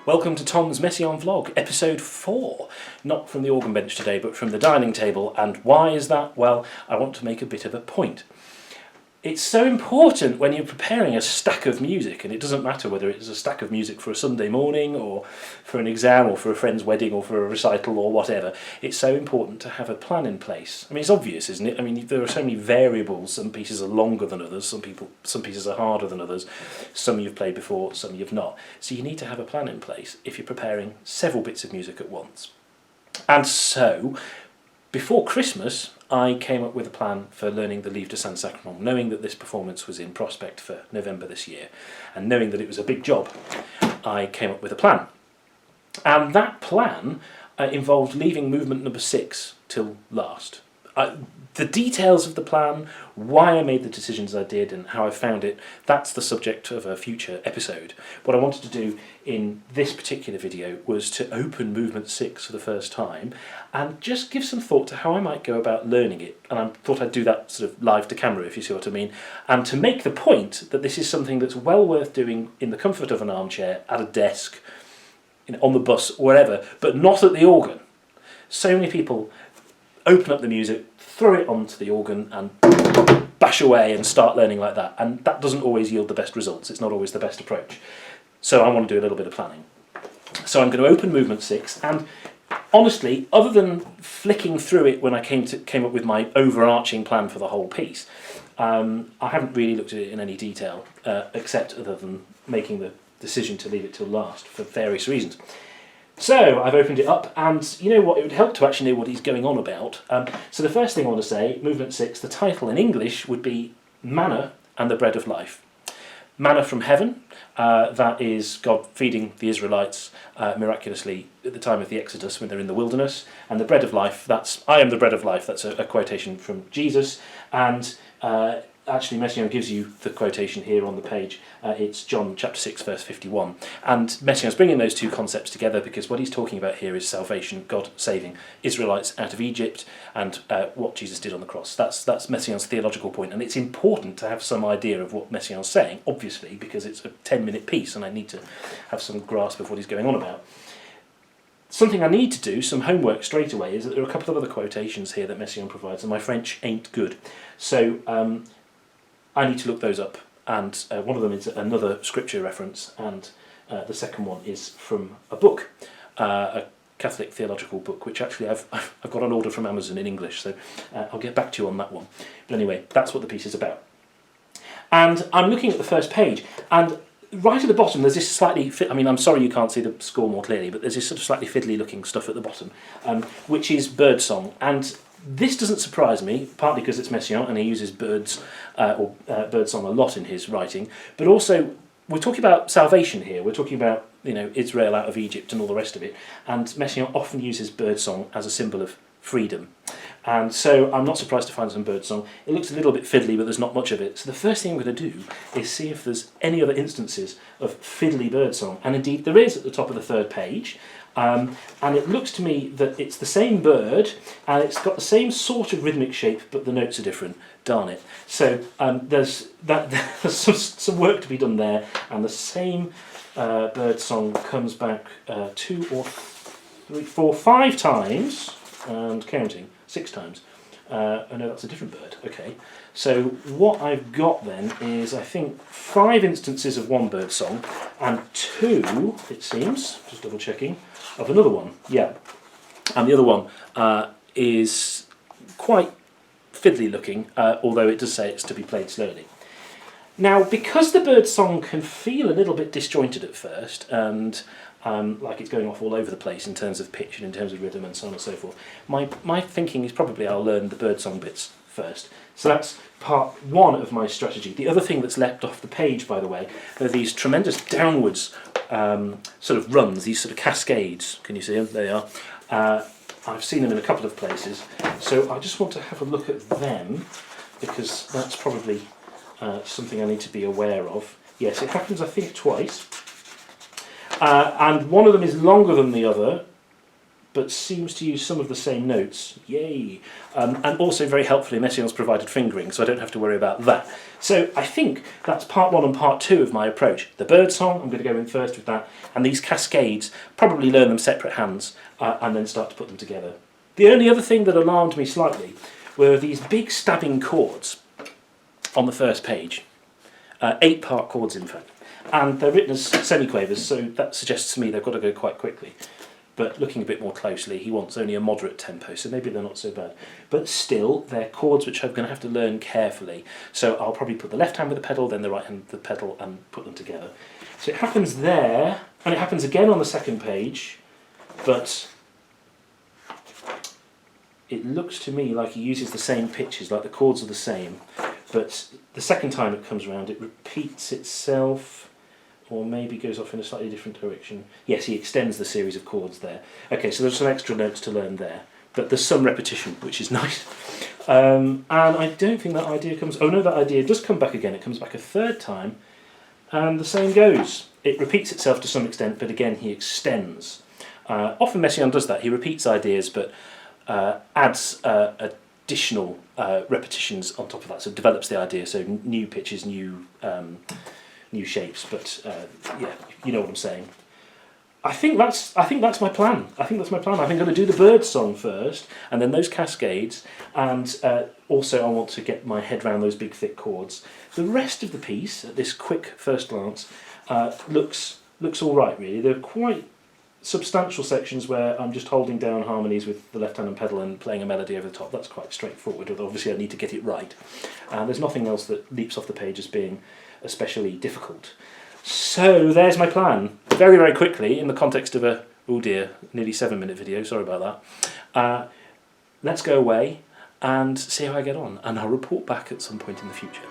Welcome to Tom's Messiaen vlog, episode 4. Not from the organ bench today, but from the dining table. And why is that? Well, I want to make a bit of a point. It's so important when you're preparing a stack of music, and it doesn't matter whether it's a stack of music for a Sunday morning, or for an exam, or for a friend's wedding, or for a recital, or whatever. It's so important to have a plan in place. I mean, it's obvious, isn't it? I mean, there are so many variables. Some pieces are longer than others, some pieces are harder than others, some you've played before, some you've not. So you need to have a plan in place if you're preparing several bits of music at once. And so, before Christmas, I came up with a plan for learning the Livre de Saint-Sacrement, knowing that this performance was in prospect for November this year, and knowing that it was a big job, I came up with a plan. And that plan involved leaving movement number 6 till last. The details of the plan, why I made the decisions I did and how I found it, that's the subject of a future episode. What I wanted to do in this particular video was to open movement 6 for the first time and just give some thought to how I might go about learning it. And I thought I'd do that sort of live to camera, if you see what I mean, and to make the point that this is something that's well worth doing in the comfort of an armchair, at a desk, on the bus, wherever, but not at the organ. So many people open up the music, throw it onto the organ and bash away and start learning like that, and that doesn't always yield the best results. It's not always the best approach. So I want to do a little bit of planning. So I'm going to open movement 6, and honestly, other than flicking through it when I came up with my overarching plan for the whole piece, I haven't really looked at it in any detail, except other than making the decision to leave it till last for various reasons. So I've opened it up, and you know what, it would help to actually know what he's going on about. So the first thing I want to say, movement 6, the title in English would be Manna and the Bread of Life. Manna from heaven, that is God feeding the Israelites miraculously at the time of the Exodus when they're in the wilderness. And the bread of life, that's I am the bread of life, that's a quotation from Jesus. And actually Messiaen gives you the quotation here on the page. It's John chapter 6 verse 51. And Messiaen's bringing those two concepts together because what he's talking about here is salvation, God saving Israelites out of Egypt, and what Jesus did on the cross. That's Messiaen's theological point, and it's important to have some idea of what Messiaen's saying, obviously, because it's a 10-minute piece and I need to have some grasp of what he's going on about. Something I need to do, some homework straight away, is that there are a couple of other quotations here that Messiaen provides, and my French ain't good. So I need to look those up, and one of them is another scripture reference, and the second one is from a book, a Catholic theological book, which actually I've got on order from Amazon in English, so I'll get back to you on that one. But anyway, that's what the piece is about. And I'm looking at the first page, and right at the bottom there's this slightly, I'm sorry you can't see the score more clearly, but there's this sort of slightly fiddly looking stuff at the bottom, which is birdsong. And this doesn't surprise me, partly because it's Messiaen and he uses birdsong a lot in his writing, but also we're talking about salvation here. We're talking about Israel out of Egypt and all the rest of it, and Messiaen often uses birdsong as a symbol of freedom. And so I'm not surprised to find some birdsong. It looks a little bit fiddly, but there's not much of it. So the first thing I'm going to do is see if there's any other instances of fiddly birdsong, and indeed there is at the top of the third page. And it looks to me that it's the same bird, and it's got the same sort of rhythmic shape, but the notes are different. Darn it. So there's some work to be done there, and the same bird song comes back 2 or 3, 4, 5 times, and counting, 6 times. Oh no, that's a different bird. Okay. So what I've got then is, I think, 5 instances of one bird song, and 2, it seems, just double checking, of another one. Yeah. And the other one is quite fiddly looking, although it does say it's to be played slowly. Now, because the bird song can feel a little bit disjointed at first, and like it's going off all over the place in terms of pitch and in terms of rhythm and so on and so forth, my thinking is probably I'll learn the birdsong bits first. So that's part 1 of my strategy. The other thing that's leapt off the page, by the way, are these tremendous downwards sort of runs, these sort of cascades. Can you see them? There they are. I've seen them in a couple of places, so I just want to have a look at them, because that's probably something I need to be aware of. Yes, it happens, I think, twice. And one of them is longer than the other, but seems to use some of the same notes. Yay! And also very helpfully, Messiaen's provided fingering, so I don't have to worry about that. So I think that's part 1 and part 2 of my approach. The bird song, I'm going to go in first with that, and these cascades, probably learn them separate hands, and then start to put them together. The only other thing that alarmed me slightly were these big stabbing chords on the first page. 8-part chords, in fact. And they're written as semiquavers, so that suggests to me they've got to go quite quickly. But looking a bit more closely, he wants only a moderate tempo, so maybe they're not so bad. But still, they're chords which I'm going to have to learn carefully. So I'll probably put the left hand with the pedal, then the right hand with the pedal, and put them together. So it happens there, and it happens again on the second page, but it looks to me like he uses the same pitches, like the chords are the same. But the second time it comes around, it repeats itself, or maybe goes off in a slightly different direction. Yes, he extends the series of chords there. Okay, so there's some extra notes to learn there, but there's some repetition, which is nice. And I don't think that idea comes... Oh no, that idea does come back again. It comes back a third time, and the same goes. It repeats itself to some extent, but again he extends. Often Messiaen does that. He repeats ideas, but adds additional repetitions on top of that, so develops the idea, so new pitches, new shapes, but yeah, you know what I'm saying. I think that's my plan. I think I'm going to do the bird song first, and then those cascades, and also I want to get my head around those big thick chords. The rest of the piece, at this quick first glance, looks all right really. There are quite substantial sections where I'm just holding down harmonies with the left hand and pedal and playing a melody over the top. That's quite straightforward, although obviously I need to get it right. There's nothing else that leaps off the page as being especially difficult. So there's my plan. Very, very quickly, in the context of a, oh dear, nearly 7-minute video, sorry about that. Let's go away and see how I get on, and I'll report back at some point in the future.